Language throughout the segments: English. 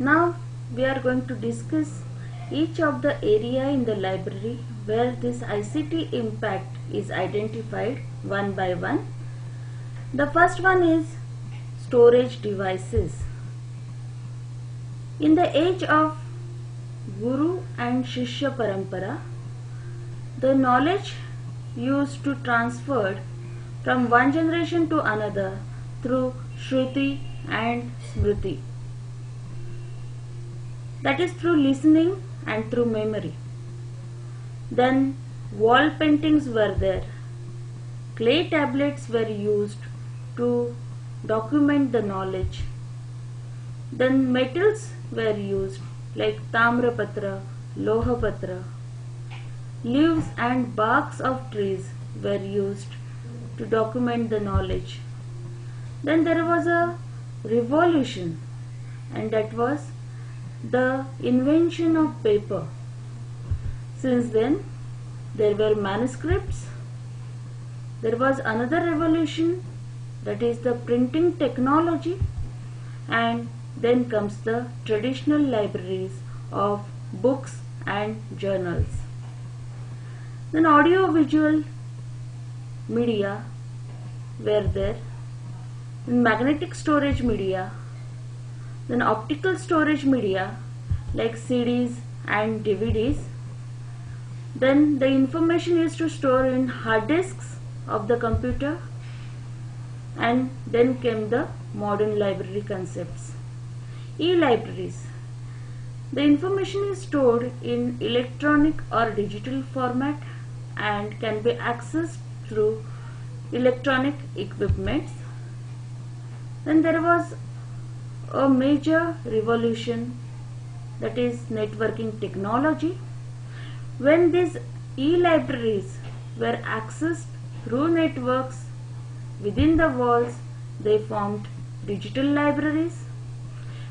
Now we are going to discuss each of the area in the library where this ICT impact is identified one by one. The first one is storage devices. In the age of Guru and Shishya Parampara, the knowledge used to transferred from one generation to another through Shruti and Smriti. That is through listening and through memory. Then wall paintings were there. Clay tablets were used to document the knowledge. Then metals were used like Tamrapatra, Lohapatra. Leaves and barks of trees were used to document the knowledge. Then there was a revolution, and that was the invention of paper. Since then, there were manuscripts. There was another revolution, that is the printing technology, and then comes the traditional libraries of books and journals. Then audio-visual media were there, then magnetic storage media, then optical storage media like CDs and DVDs. Then the information used to store in hard disks of the computer, and then came the modern library concepts. E-libraries. The information is stored in electronic or digital format and can be accessed through electronic equipments. Then there was a major revolution, that is networking technology. When these e-libraries were accessed through networks within the walls, they formed digital libraries.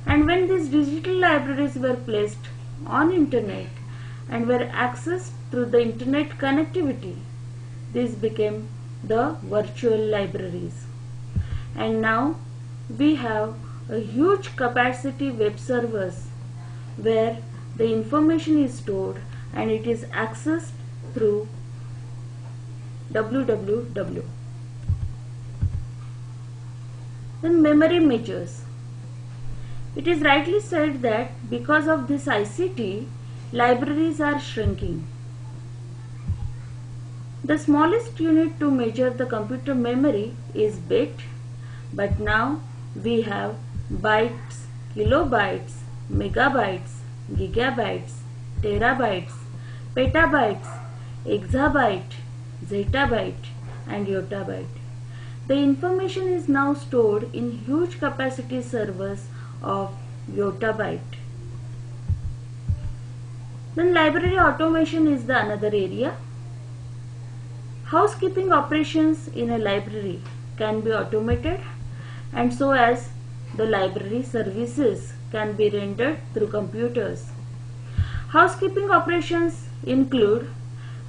And when these digital libraries were placed on internet and were accessed through the internet connectivity, these became the virtual libraries. And now we have a huge capacity web servers where the information is stored and it is accessed through www. Then memory measures. It is rightly said that because of this ICT, libraries are shrinking. The smallest unit to measure the computer memory is bit, but now we have bytes, kilobytes, megabytes, gigabytes, terabytes, petabytes, exabyte, zettabyte and yottabyte. The information is now stored in huge capacity servers of yottabyte. Then library automation is the another area. Housekeeping operations in a library can be automated, and so as the library services can be rendered through computers. Housekeeping operations include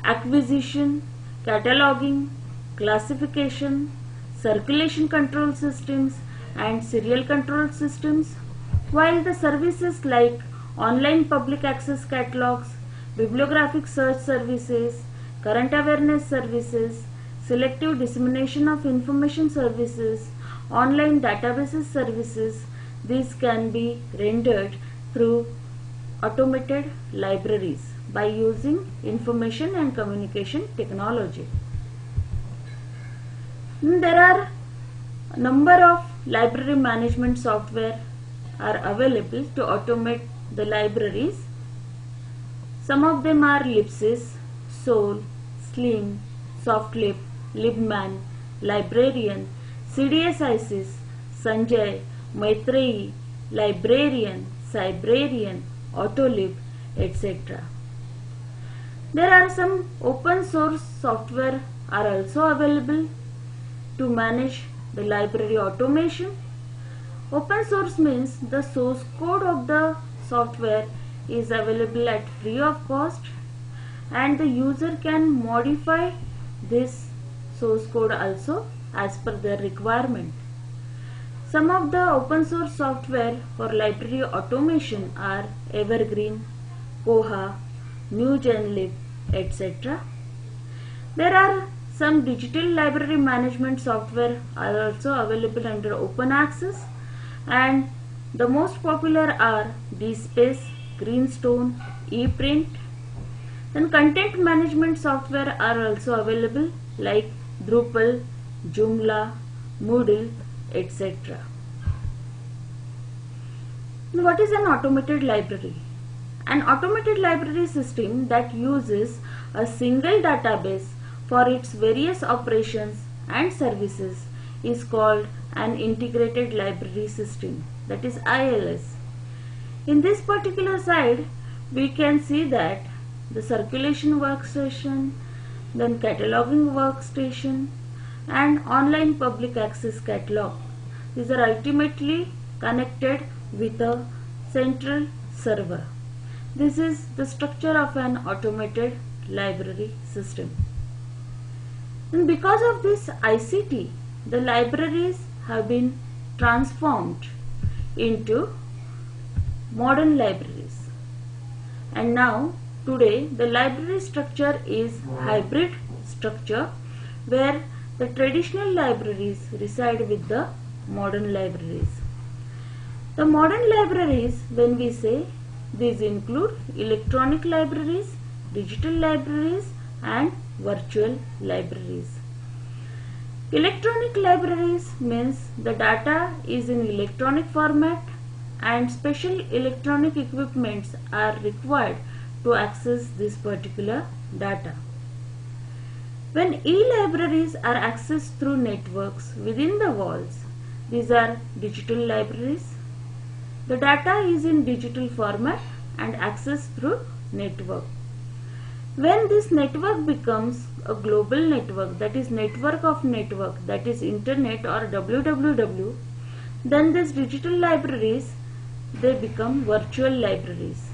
acquisition, cataloging, classification, circulation control systems and serial control systems, while the services like online public access catalogs, bibliographic search services, current awareness services, selective dissemination of information services, online databases services, these can be rendered through automated libraries by using information and communication technology. There are a number of library management software are available to automate the libraries. Some of them are Libsys, Sol, Sling, Softlib, Libman, Librarian, CDS-ISIS, Sanjay, Maitreyi, Librarian, Cybrarian, Autolib, etc. There are some open source software are also available to manage the library automation. Open source means the source code of the software is available at free of cost, and the user can modify this source code also as per their requirement. Some of the open source software for library automation are Evergreen, Koha, GnuGenLib, etc. There are some digital library management software are also available under open access, and the most popular are DSpace, Greenstone, ePrint. Then content management software are also available like Drupal, Joomla, Moodle, etc. What is an automated library? An automated library system that uses a single database for its various operations and services is called an integrated library system, that is ILS. In this particular slide, we can see that the circulation workstation, then cataloging workstation, and online public access catalog. These are ultimately connected with a central server. This is the structure of an automated library system. And because of this ICT, the libraries have been transformed into modern libraries. And now, today, the library structure is hybrid structure where the traditional libraries reside with the modern libraries. The modern libraries, when we say, these include electronic libraries, digital libraries, and virtual libraries. Electronic libraries means the data is in electronic format and special electronic equipments are required to access this particular data. When e-libraries are accessed through networks within the walls, these are digital libraries. The data is in digital format and accessed through network. When this network becomes a global network, that is network of network, that is internet or WWW, then these digital libraries, they become virtual libraries.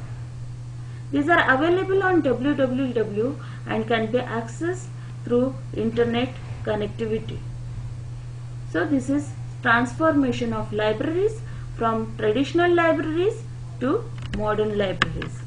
These are available on WWW and can be accessed through internet connectivity. So this is transformation of libraries from traditional libraries to modern libraries.